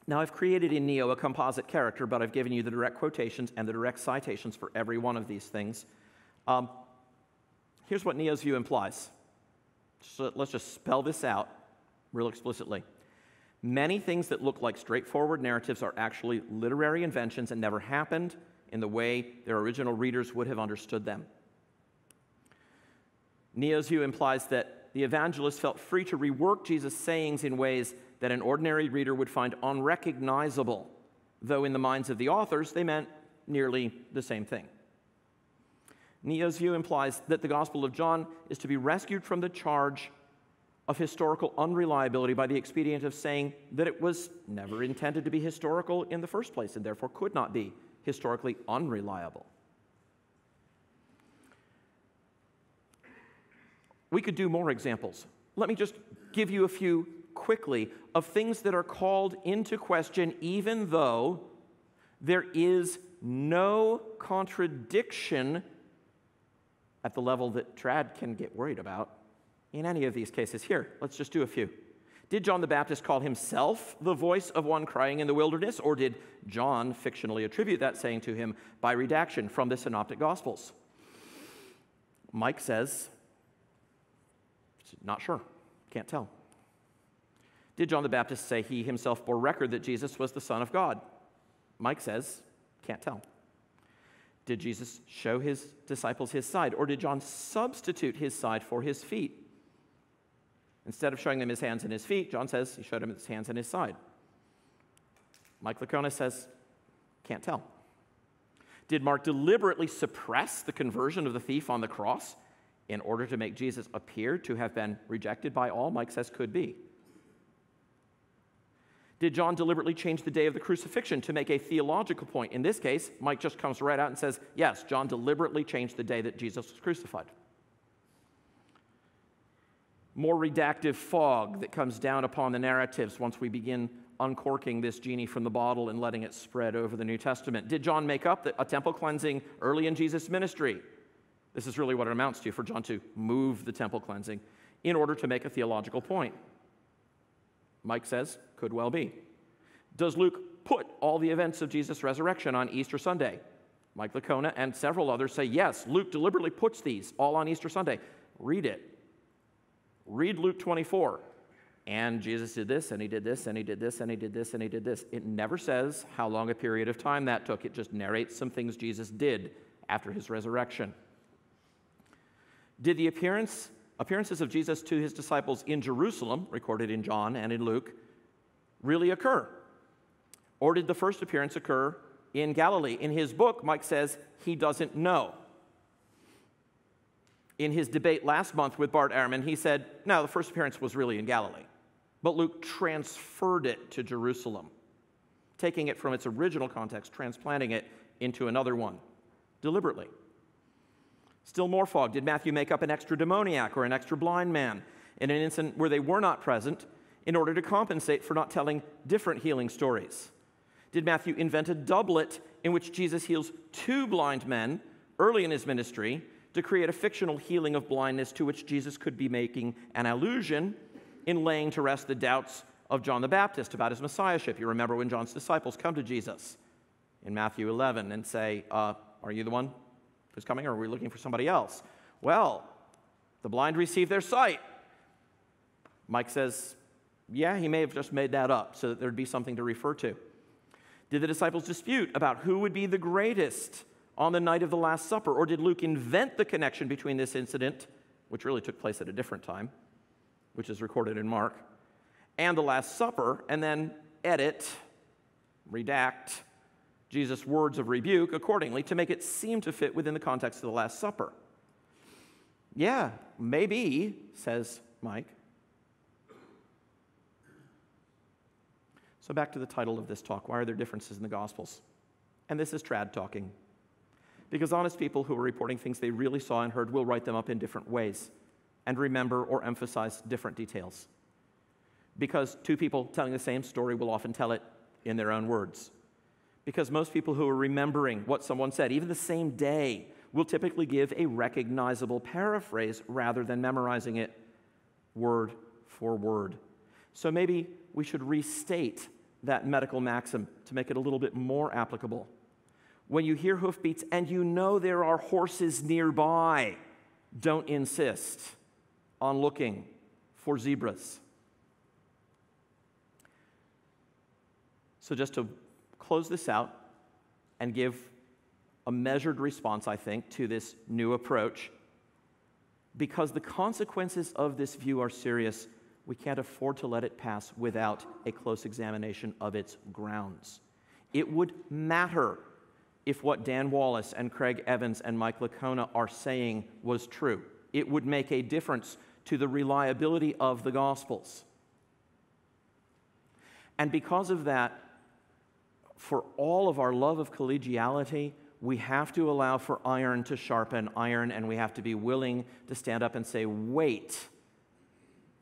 Now, I've created in Neo a composite character, but I've given you the direct quotations and the direct citations for every one of these things. Here's what Neo's view implies. So let's just spell this out real explicitly. Many things that look like straightforward narratives are actually literary inventions and never happened in the way their original readers would have understood them. Neo's view implies that the evangelist felt free to rework Jesus' sayings in ways that an ordinary reader would find unrecognizable, though in the minds of the authors they meant nearly the same thing. Neo's view implies that the Gospel of John is to be rescued from the charge of historical unreliability by the expedient of saying that it was never intended to be historical in the first place and therefore could not be historically unreliable. We could do more examples. Let me just give you a few quickly of things that are called into question even though there is no contradiction at the level that Trad can get worried about in any of these cases. Here, let's just do a few. Did John the Baptist call himself the voice of one crying in the wilderness, or did John fictionally attribute that saying to him by redaction from the Synoptic Gospels? Mike says, not sure, can't tell. Did John the Baptist say he himself bore record that Jesus was the Son of God? Mike says, can't tell. Did Jesus show his disciples his side, or did John substitute his side for his feet? Instead of showing them his hands and his feet, John says he showed them his hands and his side. Mike Licona says, can't tell. Did Mark deliberately suppress the conversion of the thief on the cross in order to make Jesus appear to have been rejected by all? Mike says could be. Did John deliberately change the day of the crucifixion to make a theological point? In this case, Mike just comes right out and says, yes, John deliberately changed the day that Jesus was crucified. More redactive fog that comes down upon the narratives once we begin uncorking this genie from the bottle and letting it spread over the New Testament. Did John make up a temple cleansing early in Jesus' ministry? This is really what it amounts to, for John to move the temple cleansing in order to make a theological point. Mike says, could well be. Does Luke put all the events of Jesus' resurrection on Easter Sunday? Mike Licona and several others say, yes, Luke deliberately puts these all on Easter Sunday. Read it. Read Luke 24. And Jesus did this, and he did this, and he did this, and he did this, and he did this. It never says how long a period of time that took. It just narrates some things Jesus did after his resurrection. Did the appearances of Jesus to his disciples in Jerusalem, recorded in John and in Luke, really occur? Or did the first appearance occur in Galilee? In his book, Mike says he doesn't know. In his debate last month with Bart Ehrman, he said, no, the first appearance was really in Galilee. But Luke transferred it to Jerusalem, taking it from its original context, transplanting it into another one, deliberately. Still more fog. Did Matthew make up an extra demoniac or an extra blind man in an incident where they were not present in order to compensate for not telling different healing stories? Did Matthew invent a doublet in which Jesus heals two blind men early in his ministry to create a fictional healing of blindness to which Jesus could be making an allusion in laying to rest the doubts of John the Baptist about his messiahship? You remember when John's disciples come to Jesus in Matthew 11 and say, are you the one who's coming, or are we looking for somebody else? Well, the blind receive their sight. Mike says, yeah, he may have just made that up so that there'd be something to refer to. Did the disciples dispute about who would be the greatest on the night of the Last Supper, or did Luke invent the connection between this incident, which really took place at a different time, which is recorded in Mark, and the Last Supper, and then edit, redact Jesus' words of rebuke accordingly to make it seem to fit within the context of the Last Supper? Yeah, maybe, says Mike. So back to the title of this talk, why are there differences in the Gospels? And this is trad talking. Because honest people who are reporting things they really saw and heard will write them up in different ways and remember or emphasize different details. Because two people telling the same story will often tell it in their own words. Because most people who are remembering what someone said, even the same day, will typically give a recognizable paraphrase rather than memorizing it word for word. So maybe we should restate that medical maxim to make it a little bit more applicable. When you hear hoofbeats and you know there are horses nearby, don't insist on looking for zebras. So just to close this out and give a measured response, I think, to this new approach, because the consequences of this view are serious, we can't afford to let it pass without a close examination of its grounds. It would matter if what Dan Wallace and Craig Evans and Mike Licona are saying was true. It would make a difference to the reliability of the Gospels. And because of that, for all of our love of collegiality, we have to allow for iron to sharpen iron, and we have to be willing to stand up and say, wait,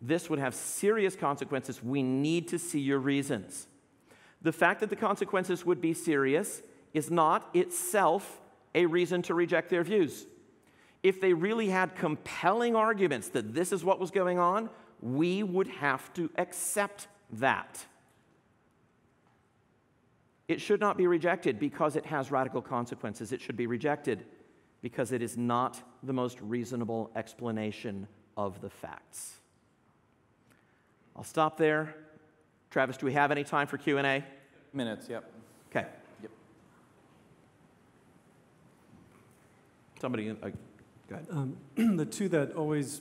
this would have serious consequences. We need to see your reasons. The fact that the consequences would be serious is not itself a reason to reject their views. If they really had compelling arguments that this is what was going on, we would have to accept that. It should not be rejected because it has radical consequences. It should be rejected because it is not the most reasonable explanation of the facts. I'll stop there. Travis, do we have any time for Q&A? Minutes, yep. Okay. Yep. Somebody, go ahead. The two that always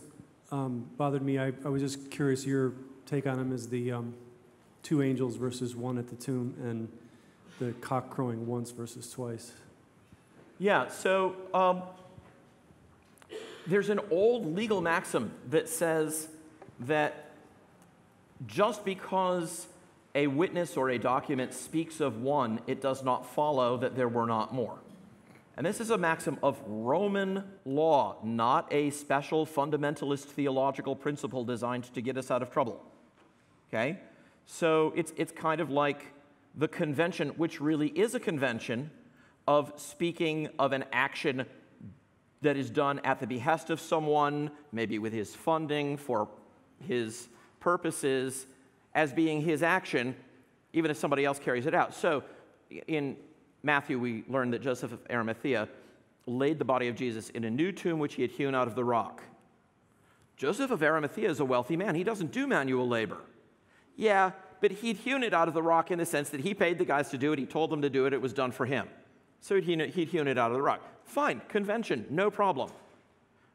bothered me, I was just curious your take on them, is the two angels versus one at the tomb, and the cock crowing once versus twice. Yeah, so there's an old legal maxim that says that just because a witness or a document speaks of one, it does not follow that there were not more. And this is a maxim of Roman law, not a special fundamentalist theological principle designed to get us out of trouble. Okay? So it's kind of like the convention, which really is a convention of speaking of an action that is done at the behest of someone, maybe with his funding for his purposes, as being his action, even if somebody else carries it out. So in Matthew, we learn that Joseph of Arimathea laid the body of Jesus in a new tomb which he had hewn out of the rock. Joseph of Arimathea is a wealthy man. He doesn't do manual labor. Yeah, but he'd hewn it out of the rock in the sense that he paid the guys to do it. He told them to do it. It was done for him. So he'd hewn it out of the rock. Fine, convention, no problem.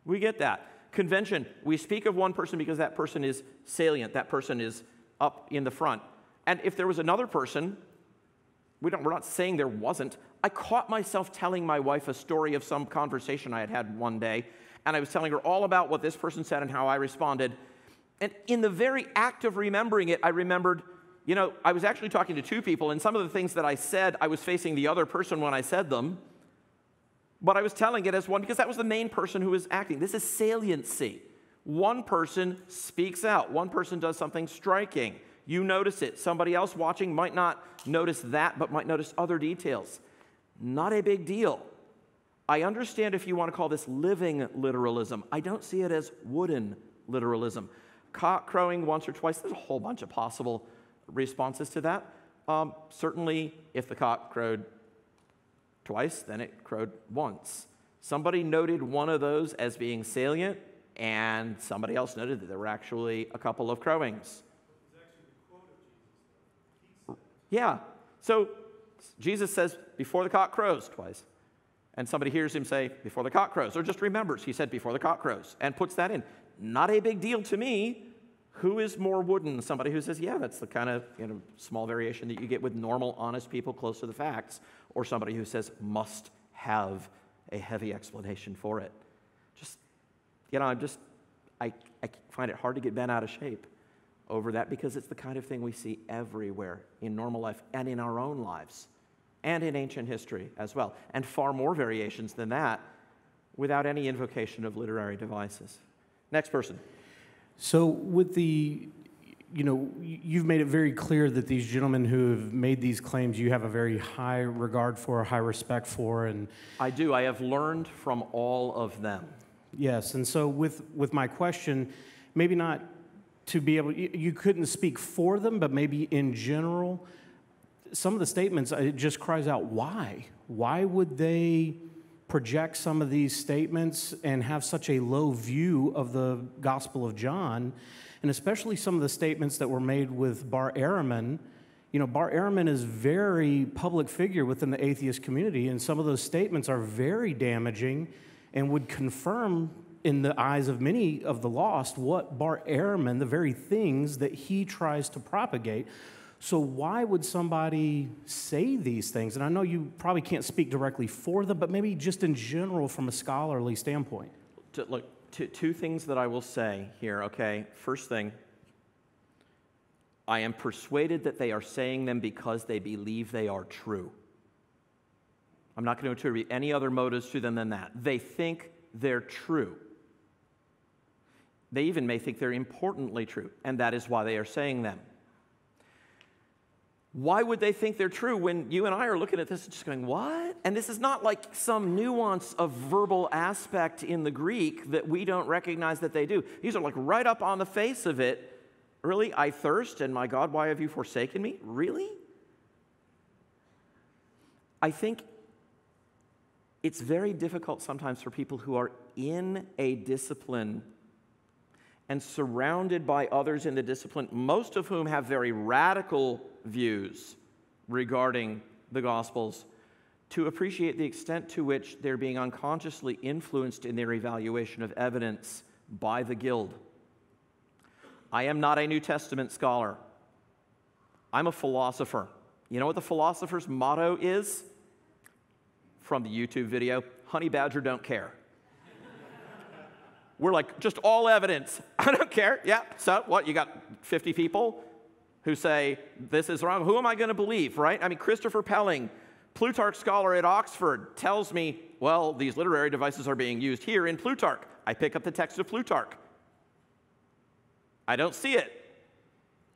We get that. Convention, we speak of one person because that person is salient. That person is up in the front. And if there was another person, we're not saying there wasn't. I caught myself telling my wife a story of some conversation I had had one day, and I was telling her all about what this person said and how I responded. And in the very act of remembering it, I remembered, I was actually talking to two people, and some of the things that I said, I was facing the other person when I said them, but I was telling it as one because that was the main person who was acting. This is saliency. One person speaks out. One person does something striking. You notice it. Somebody else watching might not notice that, but might notice other details. Not a big deal. I understand if you want to call this living literalism. I don't see it as wooden literalism. Cock crowing once or twice, there's a whole bunch of possible responses to that. Certainly, if the cock crowed twice, then it crowed once. Somebody noted one of those as being salient, and somebody else noted that there were actually a couple of crowings. Yeah, so Jesus says, before the cock crows twice. And somebody hears him say, before the cock crows, or just remembers he said before the cock crows, and puts that in. Not a big deal to me. Who is more wooden? Somebody who says, yeah, that's the kind of small variation that you get with normal, honest people close to the facts, or somebody who says, must have a heavy explanation for it. I find it hard to get bent out of shape over that because it's the kind of thing we see everywhere in normal life and in our own lives and in ancient history as well, and far more variations than that without any invocation of literary devices. Next person. So with you've made it very clear that these gentlemen who have made these claims you have a very high regard for, a high respect for, and I do. I have learned from all of them. Yes, and so with my question, maybe not to be able, you couldn't speak for them, but maybe in general, some of the statements, it just cries out, why? Why would they project some of these statements and have such a low view of the Gospel of John, and especially some of the statements that were made with Bar Ehrman. Bar Ehrman is a very public figure within the atheist community, and some of those statements are very damaging and would confirm in the eyes of many of the lost what Bar Ehrman, the very things that he tries to propagate. So why would somebody say these things? And I know you probably can't speak directly for them, but maybe just in general from a scholarly standpoint. Two things that I will say here, okay? First thing, I am persuaded that they are saying them because they believe they are true. I'm not going to attribute any other motives to them than that. They think they're true. They even may think they're importantly true, and that is why they are saying them. Why would they think they're true when you and I are looking at this and just going, what? And this is not like some nuance of verbal aspect in the Greek that we don't recognize that they do. These are like right up on the face of it. Really? I thirst, and my God, why have you forsaken me? Really? I think it's very difficult sometimes for people who are in a discipline and surrounded by others in the discipline, most of whom have very radical views regarding the Gospels, to appreciate the extent to which they're being unconsciously influenced in their evaluation of evidence by the guild. I am not a New Testament scholar. I'm a philosopher. You know what the philosopher's motto is? From the YouTube video, honey badger don't care. We're like, just all evidence. I don't care. Yeah, so what? You got 50 people who say this is wrong. Who am I going to believe, right? I mean, Christopher Pelling, Plutarch scholar at Oxford, tells me, well, these literary devices are being used here in Plutarch. I pick up the text of Plutarch. I don't see it.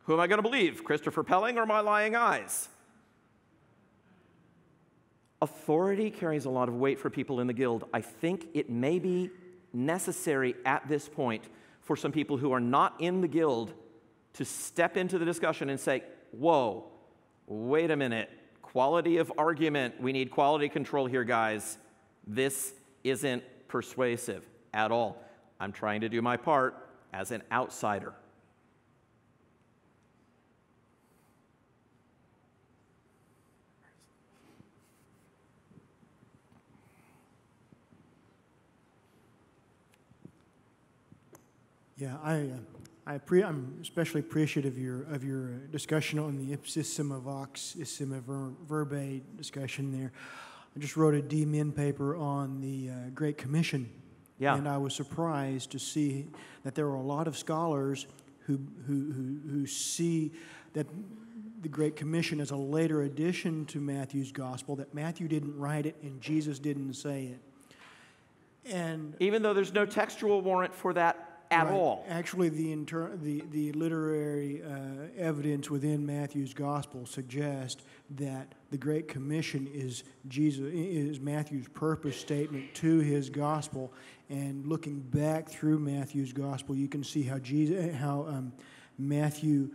Who am I going to believe, Christopher Pelling or my lying eyes? Authority carries a lot of weight for people in the guild. I think it may be necessary at this point for some people who are not in the guild to step into the discussion and say, whoa, wait a minute, quality of argument, we need quality control here, guys. This isn't persuasive at all. I'm trying to do my part as an outsider. Yeah, I'm especially appreciative of your discussion on the ipsissima vox, issima verba discussion there. I just wrote a D-Min paper on the Great Commission, and I was surprised to see that there are a lot of scholars who see that the Great Commission is a later addition to Matthew's Gospel, that Matthew didn't write it and Jesus didn't say it. And even though there's no textual warrant for that at all. Actually, the literary evidence within Matthew's Gospel suggests that the Great Commission is Matthew's purpose statement to his Gospel. And looking back through Matthew's Gospel, you can see how Matthew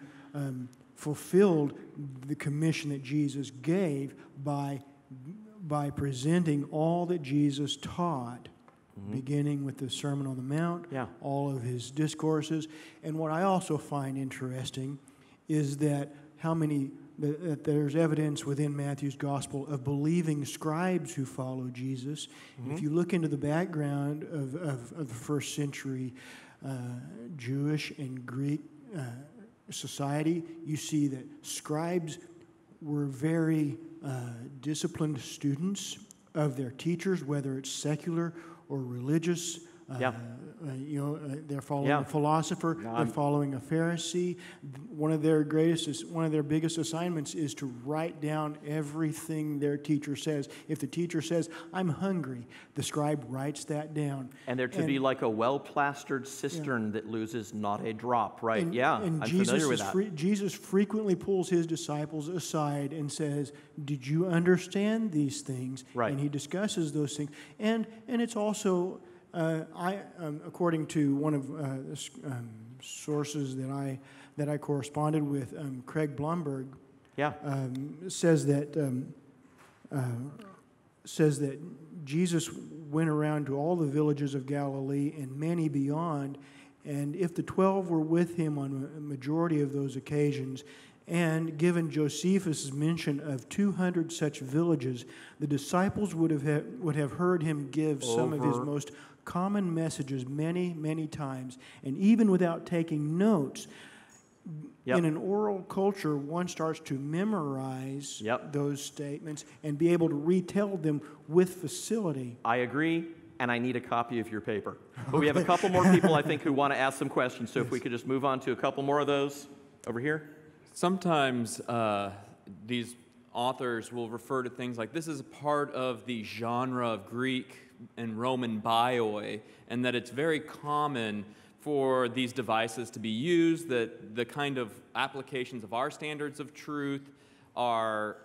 fulfilled the commission that Jesus gave by presenting all that Jesus taught. Beginning with the Sermon on the Mount, all of his discourses. And what I also find interesting is that that there's evidence within Matthew's Gospel of believing scribes who follow Jesus. If you look into the background of the first century Jewish and Greek society, you see that scribes were very disciplined students of their teachers, whether it's secular or religious. They're following a philosopher. They're following a Pharisee. One of their biggest assignments is to write down everything their teacher says. If the teacher says, "I'm hungry," the scribe writes that down. And they're to be like a well-plastered cistern that loses not a drop, right? And I'm familiar with that. Jesus frequently pulls his disciples aside and says, "Did you understand these things?" Right. And he discusses those things. And it's also, according to one of the sources that I corresponded with, Craig Blomberg, says that Jesus went around to all the villages of Galilee and many beyond, and if the 12 were with him on a majority of those occasions, and given Josephus' mention of 200 such villages, the disciples would have heard him give some of his most common messages many, many times. And even without taking notes, in an oral culture, one starts to memorize those statements and be able to retell them with facility. I agree, and I need a copy of your paper. But we have a couple more people, I think, who want to ask some questions. So if we could just move on to a couple more of those over here. Sometimes these authors will refer to things like this is a part of the genre of Greek and Roman bioi, and that it's very common for these devices to be used, that the kind of applications of our standards of truth are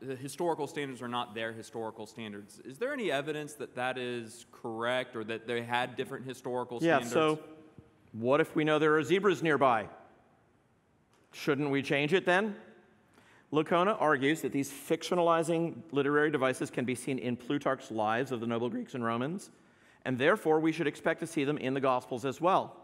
the historical standards are not their historical standards. Is there any evidence that that is correct, or that they had different historical standards? Yeah, so what if we know there are zebras nearby? Shouldn't we change it then? Licona argues that these fictionalizing literary devices can be seen in Plutarch's lives of the noble Greeks and Romans, and therefore we should expect to see them in the Gospels as well.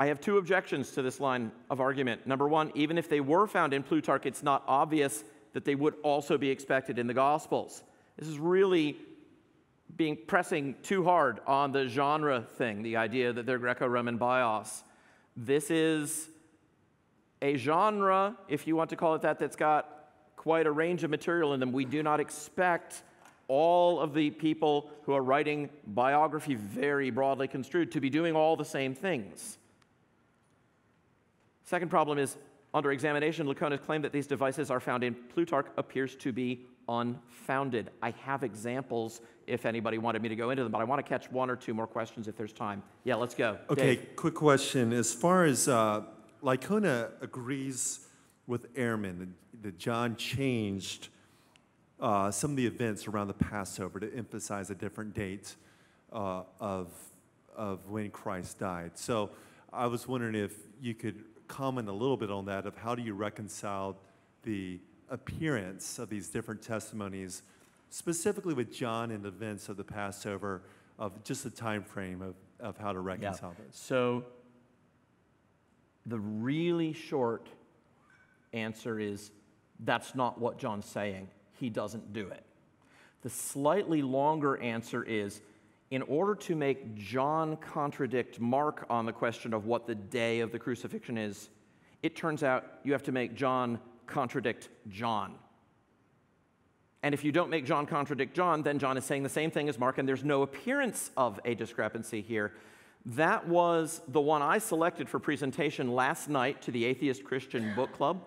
I have two objections to this line of argument. Number one, even if they were found in Plutarch, it's not obvious that they would also be expected in the Gospels. This is really pressing too hard on the genre thing, the idea that they're Greco-Roman bios. This is a genre, if you want to call it that, that's got quite a range of material in them. We do not expect all of the people who are writing biography very broadly construed to be doing all the same things. Second problem is, under examination, Licona's claim that these devices are found in Plutarch appears to be unfounded. I have examples if anybody wanted me to go into them, but I want to catch one or two more questions if there's time. Yeah, let's go. Okay, Dave. quick question. As far as Licona agrees with Ehrman that John changed some of the events around the Passover to emphasize a different date of when Christ died. So I was wondering if you could comment a little bit on that, of how do you reconcile the appearance of these different testimonies, specifically with John and the events of the Passover, of just the time frame of how to reconcile this. So the really short answer is that's not what John's saying. He doesn't do it. The slightly longer answer is, in order to make John contradict Mark on the question of what the day of the crucifixion is, it turns out you have to make John contradict John. And if you don't make John contradict John, then John is saying the same thing as Mark, and there's no appearance of a discrepancy here. That was the one I selected for presentation last night to the Atheist Christian Book Club.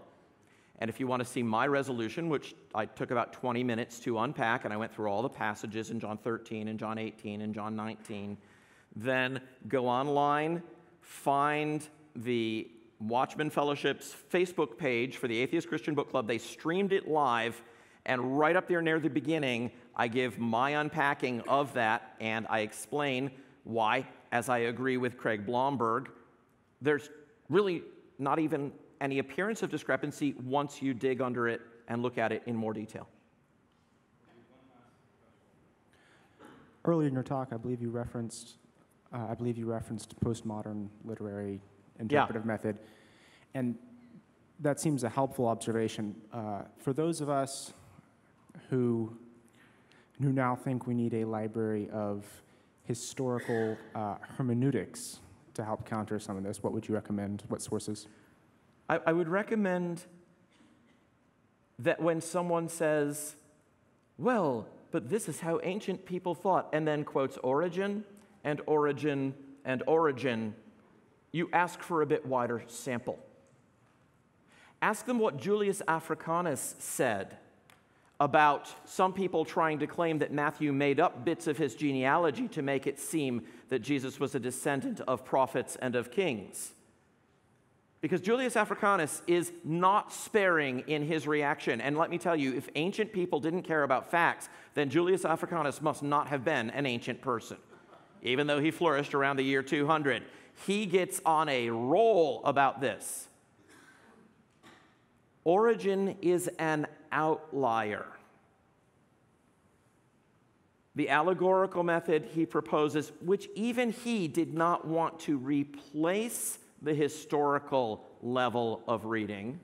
And if you want to see my resolution, which I took about 20 minutes to unpack, and I went through all the passages in John 13 and John 18 and John 19, then go online, find the Watchman Fellowship's Facebook page for the Atheist Christian Book Club. They streamed it live, and right up there near the beginning, I give my unpacking of that, and I explain why, as I agree with Craig Blomberg, there's really not even any appearance of discrepancy once you dig under it and look at it in more detail. Earlier in your talk, I believe you referenced postmodern literary interpretive method, and that seems a helpful observation. For those of us who now think we need a library of historical hermeneutics to help counter some of this, what would you recommend? What sources? I would recommend that when someone says, well, but this is how ancient people thought, and then quotes Origen and Origen and Origen, you ask for a bit wider sample. Ask them what Julius Africanus said about some people trying to claim that Matthew made up bits of his genealogy to make it seem that Jesus was a descendant of prophets and of kings. Because Julius Africanus is not sparing in his reaction. And let me tell you, if ancient people didn't care about facts, then Julius Africanus must not have been an ancient person, even though he flourished around the year 200. He gets on a roll about this. Origen is an outlier. The allegorical method he proposes, which even he did not want to replace the historical level of reading,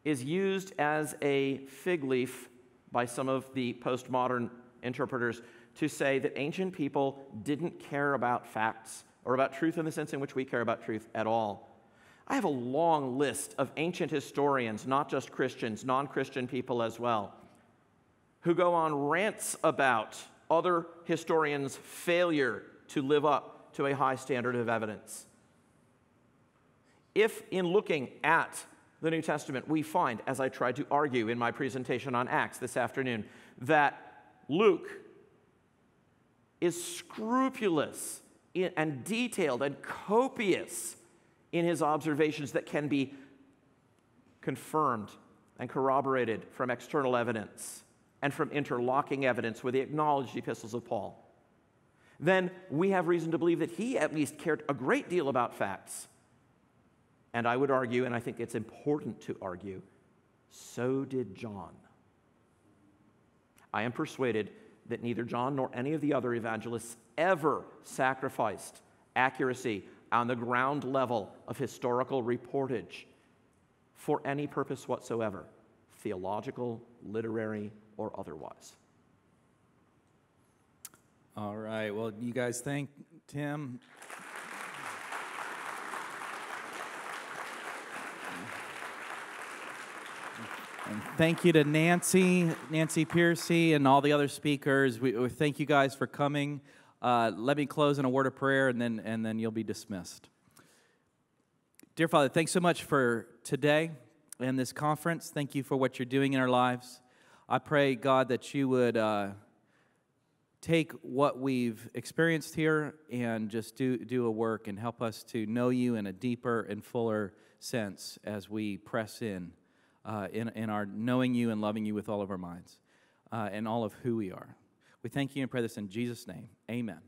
is used as a fig leaf by some of the postmodern interpreters to say that ancient people didn't care about facts or about truth in the sense in which we care about truth at all. I have a long list of ancient historians, not just Christians, non-Christian people as well, who go on rants about other historians' failure to live up to a high standard of evidence. If in looking at the New Testament we find, as I tried to argue in my presentation on Acts this afternoon, that Luke is scrupulous and detailed and copious in his observations that can be confirmed and corroborated from external evidence and from interlocking evidence with the acknowledged epistles of Paul, then we have reason to believe that he at least cared a great deal about facts And I would argue, and I think it's important to argue, so did John. I am persuaded that neither John nor any of the other evangelists ever sacrificed accuracy on the ground level of historical reportage for any purpose whatsoever, theological, literary, or otherwise. All right. Well, you guys thank Tim. And thank you to Nancy Piercy, and all the other speakers. We thank you guys for coming. Let me close in a word of prayer, and then you'll be dismissed. Dear Father, thanks so much for today and this conference. Thank you for what you're doing in our lives. I pray, God, that you would take what we've experienced here and just do a work and help us to know you in a deeper and fuller sense as we press in our knowing you and loving you with all of our minds and all of who we are. We thank you and pray this in Jesus' name. Amen.